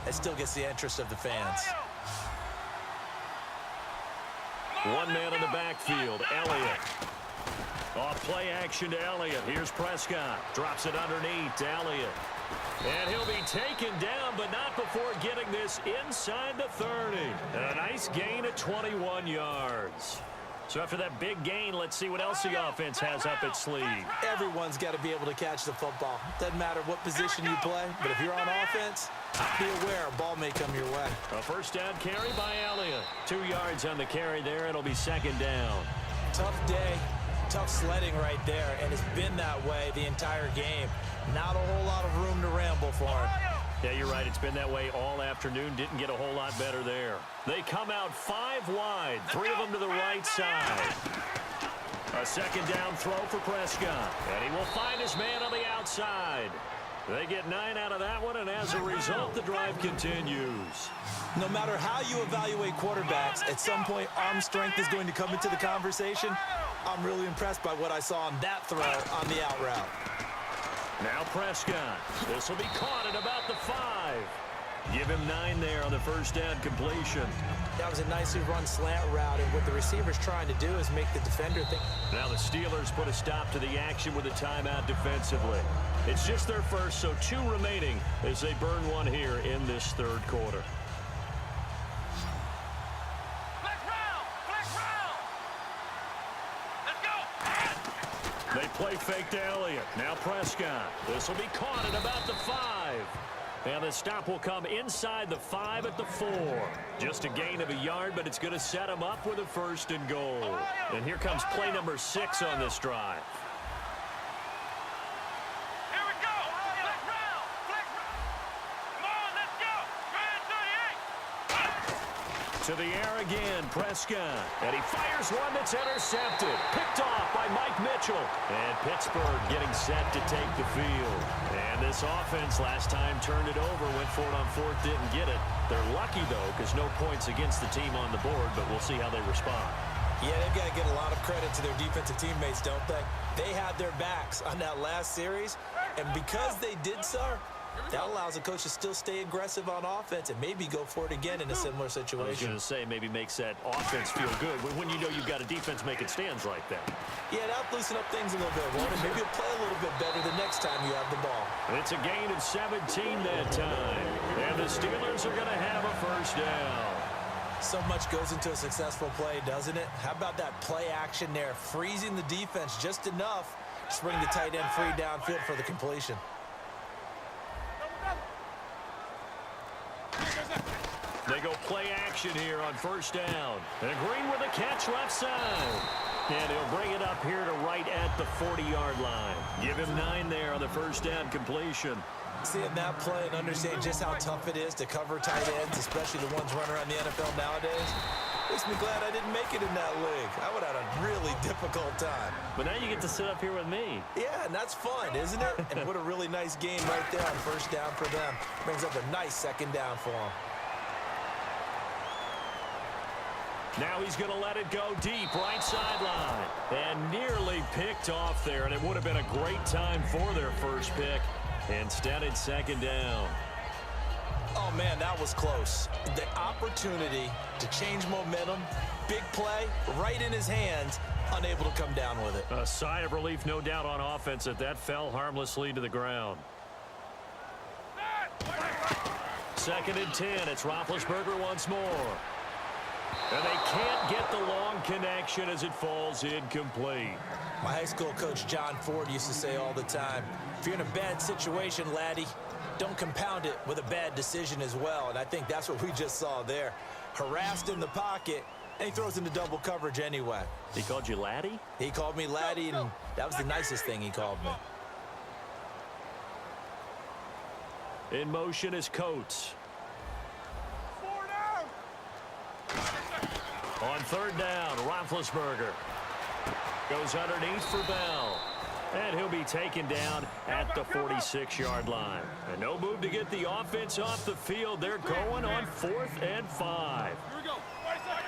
it still gets the interest of the fans. One man in the backfield, Elliott. Off play action to Elliott. Here's Prescott. Drops it underneath to Elliott. And he'll be taken down, but not before getting this inside the 30. A nice gain of 21 yards. So after that big gain, let's see what else the offense has up its sleeve. Everyone's got to be able to catch the football. Doesn't matter what position you play, but if you're on offense, be aware a ball may come your way. A first down carry by Elliott. 2 yards on the carry there. It'll be second down. Tough day, tough sledding right there, and it's been that way the entire game. Not a whole lot of room to ramble for him. Yeah, you're right. It's been that way all afternoon. Didn't get a whole lot better there. They come out 5 wide. 3 of them to the right side. A second down throw for Prescott. And he will find his man on the outside. They get 9 out of that one, and as a result, the drive continues. No matter how you evaluate quarterbacks, at some point, arm strength is going to come into the conversation. I'm really impressed by what I saw on that throw on the out route. Now Prescott. This will be caught at about the 5. Give him 9 there on the first down completion. That was a nicely run slant route, and what the receiver's trying to do is make the defender think. Now the Steelers put a stop to the action with a timeout defensively. It's just their first, so 2 remaining as they burn one here in this third quarter. They play fake to Elliott. Now Prescott. This will be caught at about the 5. And the stop will come inside the 5 at the 4. Just a gain of a yard, but it's going to set him up with a first and goal. And here comes play number 6 on this drive. Here we go. Flex round. Flex round. Come on, let's go. To the air again, Prescott. And he fires one that's intercepted. Picked off by Mike Mitchell. And Pittsburgh getting set to take the field. And this offense last time turned it over, went for it on 4th, didn't get it. They're lucky, though, because no points against the team on the board, but we'll see how they respond. Yeah, they've got to get a lot of credit to their defensive teammates, don't they? They had their backs on that last series, and because they did so, that allows the coach to still stay aggressive on offense and maybe go for it again in a similar situation. I was going to say maybe makes that offense feel good when you know you've got a defense making stands like that. Yeah, that'll loosen up things a little bit, won't it? Maybe you'll play a little bit better the next time you have the ball. It's a gain of 17 that time. And the Steelers are going to have a first down. So much goes into a successful play, doesn't it? How about that play action there, freezing the defense just enough to bring the tight end free downfield for the completion. They go play action here on first down. And Green with a catch left side. And he'll bring it up here to right at the 40-yard line. Give him 9 there on the first down completion. Seeing that play and understanding just how tough it is to cover tight ends, especially the ones running around the NFL nowadays, makes me glad I didn't make it in that league. I would have had a really difficult time. But now you get to sit up here with me. Yeah, and that's fun, isn't it? And what a really nice game right there on first down for them. Brings up a nice second down for them. Now he's going to let it go deep, right sideline. And nearly picked off there, and it would have been a great time for their first pick. Instead, it's second down. Oh, man, that was close. The opportunity to change momentum, big play, right in his hands, unable to come down with it. A sigh of relief, no doubt, on offense that fell harmlessly to the ground. Second and 10, it's Roethlisberger once more. And they can't get the long connection as it falls incomplete. My high school coach, John Ford, used to say all the time, if you're in a bad situation, laddie, don't compound it with a bad decision as well. And I think that's what we just saw there. Harassed in the pocket, and he throws into double coverage anyway. He called you laddie? He called me laddie, and that was the nicest thing he called me. In motion is Coates. On third down, Roethlisberger goes underneath for Bell. And he'll be taken down at the 46-yard line. And no move to get the offense off the field. They're going on 4th and 5. Here we go. Right side,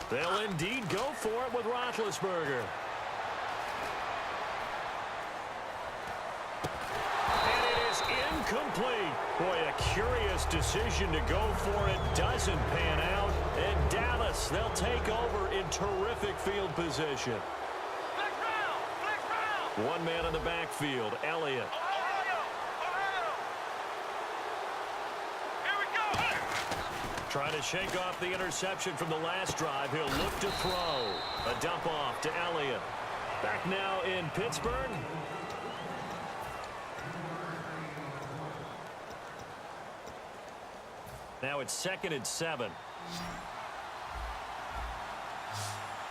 80. They'll indeed go for it with Roethlisberger. Incomplete. Boy, a curious decision to go for it. Doesn't pan out. And Dallas, they'll take over in terrific field position. Flex round. Flex round. One man in the backfield, Elliott. Ohio. Ohio. Here we go. Trying to shake off the interception from the last drive. He'll look to throw. A dump off to Elliott. Back now in Pittsburgh. Now it's 2nd and 7.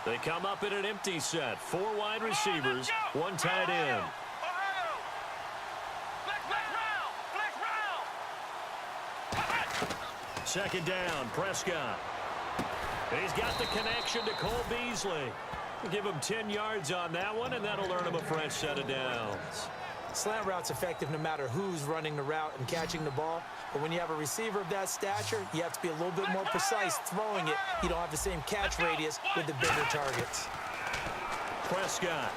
They come up in an empty set. 4 wide receivers, 1 tight end. Ohio. Flex round. 2nd down, Prescott. He's got the connection to Cole Beasley. Give him 10 yards on that one, and that'll earn him a fresh set of downs. Slant route's effective no matter who's running the route and catching the ball. But when you have a receiver of that stature, you have to be a little bit more precise throwing it. You don't have the same catch radius with the bigger targets. Prescott.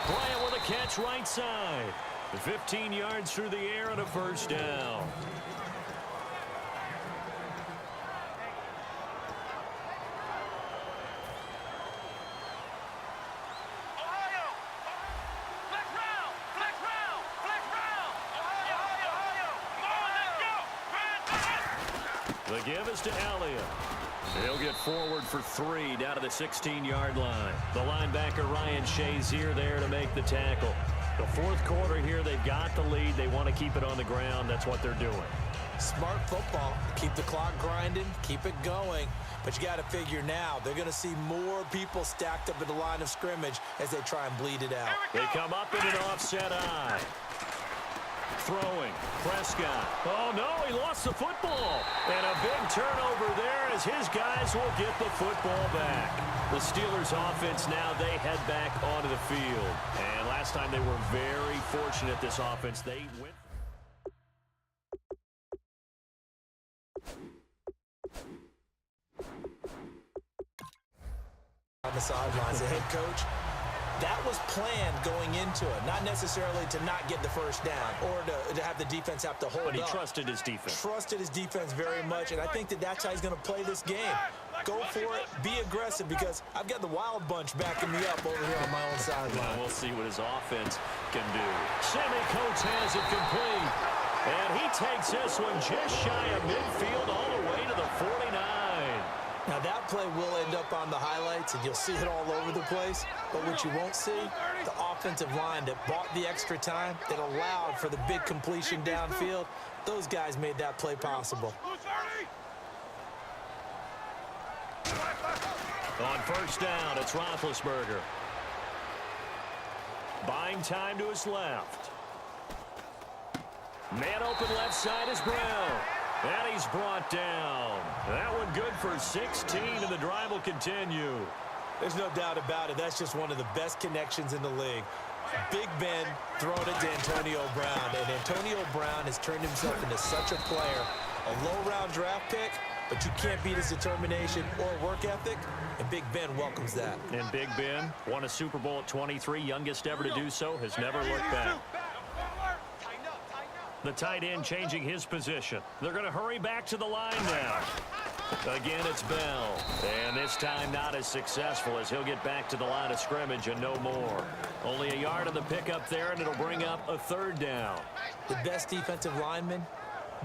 Bryant with a catch right side. 15 yards through the air and a first down. The give is to Elliott. He'll get forward for 3 down to the 16-yard line. The linebacker Ryan Shazier there to make the tackle. The 4th quarter here, they've got the lead. They want to keep it on the ground. That's what they're doing. Smart football. Keep the clock grinding. Keep it going. But you got to figure now, they're going to see more people stacked up at the line of scrimmage as they try and bleed it out. They come up in an offset eye. Throwing. Prescott. Oh, no, he lost the football. And a big turnover there as his guys will get the football back. The Steelers offense now, they head back onto the field. And last time they were very fortunate, this offense. They went. On the sidelines, the head coach, that was planned going into it, not necessarily to not get the first down or to have the defense have to hold up. But he trusted his defense. Trusted his defense very much, and I think that's how he's going to play this game. Go for it, be aggressive, because I've got the wild bunch backing me up over here on my own sideline. Well, we'll see what his offense can do. Sammy Coates has it complete, and he takes this one just shy of midfield all the way to the 49. Now, that play will end up on the highlights, and you'll see it all over the place. But what you won't see, the offensive line that bought the extra time, that allowed for the big completion downfield, those guys made that play possible. On first down, it's Roethlisberger. Buying time to his left. Man open left side is Brown. And he's brought down. That one good for 16, and the drive will continue. There's no doubt about it. That's just one of the best connections in the league. Big Ben throwing it to Antonio Brown. And Antonio Brown has turned himself into such a player. A low-round draft pick, but you can't beat his determination or work ethic. And Big Ben welcomes that. And Big Ben won a Super Bowl at 23, youngest ever to do so, has never looked back. The tight end changing his position. They're going to hurry back to the line now. Again, it's Bell. And this time not as successful as he'll get back to the line of scrimmage and no more. Only a yard on the pickup there, and it'll bring up a 3rd down. The best defensive linemen,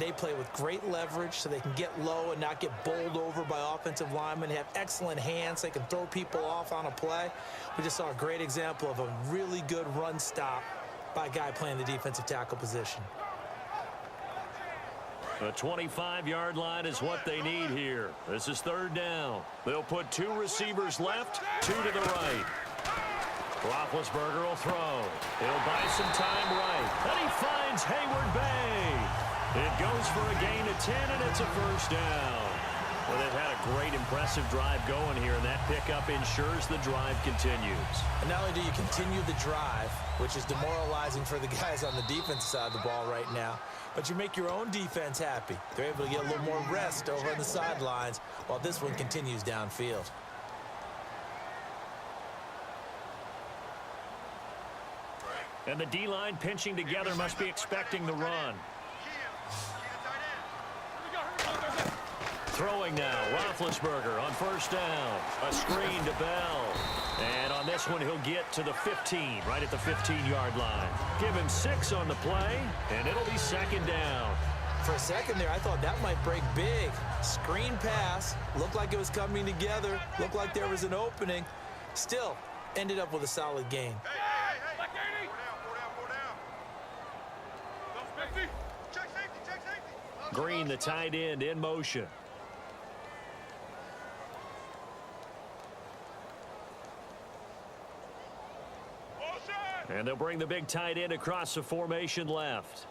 they play with great leverage so they can get low and not get bowled over by offensive linemen. They have excellent hands. They can throw people off on a play. We just saw a great example of a really good run stop by a guy playing the defensive tackle position. The 25-yard line is what they need here. This is 3rd down. They'll put 2 receivers left, 2 to the right. Roethlisberger will throw. He'll buy some time right. And he finds Hayward Bay. It goes for a gain of 10, and it's a first down. Well, they've had a great, impressive drive going here, and that pickup ensures the drive continues. And not only do you continue the drive, which is demoralizing for the guys on the defensive side of the ball right now, but you make your own defense happy. They're able to get a little more rest over on the sidelines while this one continues downfield. And the D-line pinching together must be expecting the run. Throwing now, Roethlisberger on first down. A screen to Bell. And on this one, he'll get to the 15, right at the 15-yard line. Give him 6 on the play, and it'll be second down. For a second there, I thought that might break big. Screen pass. Looked like it was coming together. Looked like there was an opening. Still, ended up with a solid gain. Green, the tight end, in motion. And they'll bring the big tight end across the formation left.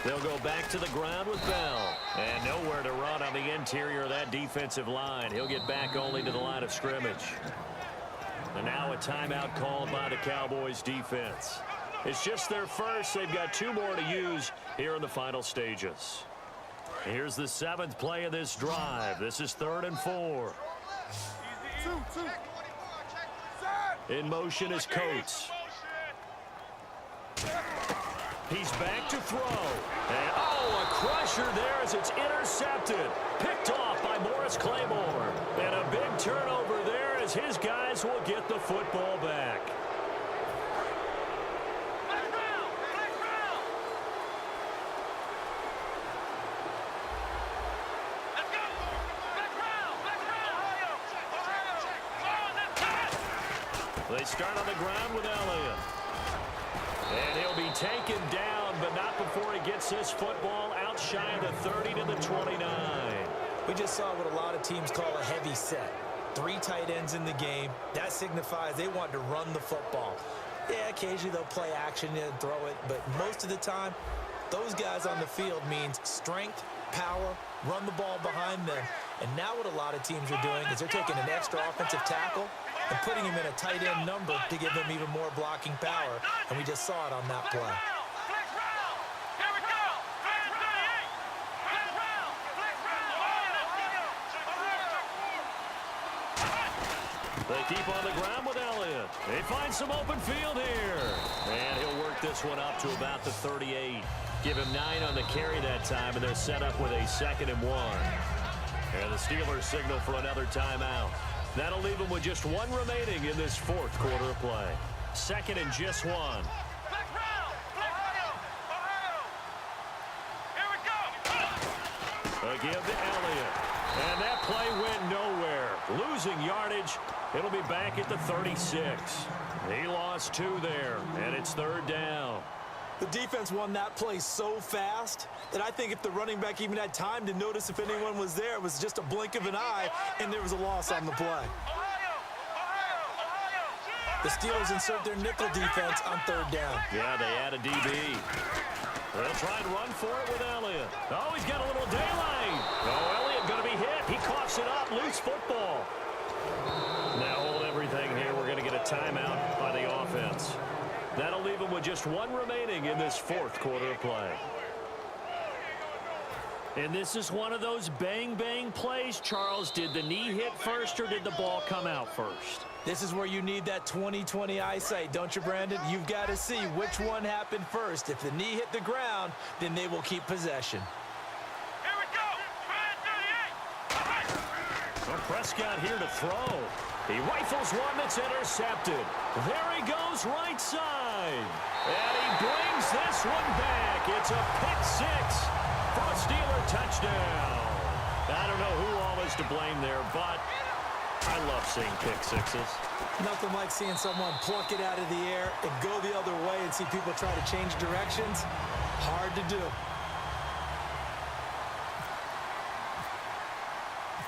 They'll go back to the ground with Bell. And nowhere to run on the interior of that defensive line. He'll get back only to the line of scrimmage. And now a timeout called by the Cowboys defense. It's just their first. They've got 2 more to use here in the final stages. Here's the 7th play of this drive. This is 3rd and 4. In motion is Coates. He's back to throw. And, oh, a crusher there as it's intercepted. Picked off by Morris Claymore. And a big turnover there as his guys will get the football back. They start on the ground with Elliott. And he'll be taken down, but not before he gets this football out shy of the 30 to the 29. We just saw what a lot of teams call a heavy set. 3 tight ends in the game. That signifies they want to run the football. Yeah, occasionally they'll play action and throw it, but most of the time, those guys on the field means strength, power, run the ball behind them. And now what a lot of teams are doing is they're taking an extra offensive tackle and putting him in a tight end number to give him even more blocking power. And we just saw it on that play. They keep on the ground with Elliott. They find some open field here. And he'll work this one up to about the 38. Give him 9 on the carry that time, and they're set up with a 2nd and 1. And the Steelers signal for another timeout. That'll leave them with just 1 remaining in this 4th quarter of play. 2nd and just 1. A give to Elliott. And that play went nowhere. Losing yardage. It'll be back at the 36. He lost 2 there, and it's 3rd down. The defense won that play so fast that I think if the running back even had time to notice if anyone was there, it was just a blink of an eye, and there was a loss on the play. The Steelers insert their nickel defense on 3rd down. Yeah, they add a DB. They'll try and run for it with Elliott. Oh, he's got a little daylight. Oh, Elliott going to be hit. He coughs it up. Loose football. Now hold everything here. We're going to get a timeout by the offense. That'll leave them with just 1 remaining in this 4th quarter of play. And this is one of those bang-bang plays, Charles. Did the knee hit first or did the ball come out first? This is where you need that 20/20 eyesight, don't you, Brandon? You've got to see which one happened first. If the knee hit the ground, then they will keep possession. Here we go. So Prescott here to throw. He rifles one that's intercepted. There he goes right side. And he brings this one back. It's a pick 6 for a Steeler touchdown. I don't know who all is to blame there, but I love seeing pick 6s. Nothing like seeing someone pluck it out of the air and go the other way and see people try to change directions. Hard to do.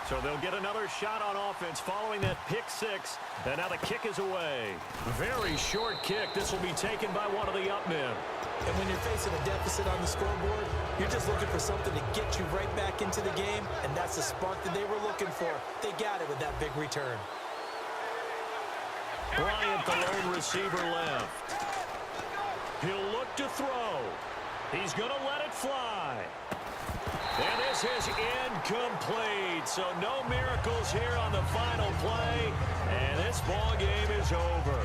So they'll get another shot on offense following that pick 6. And now the kick is away. Very short kick. This will be taken by one of the up men. And when you're facing a deficit on the scoreboard, you're just looking for something to get you right back into the game, and that's the spark that they were looking for. They got it with that big return. Bryant, the lone receiver, left. He'll look to throw. He's going to let it fly. And this is incomplete. So no miracles here on the final play. And this ball game is over.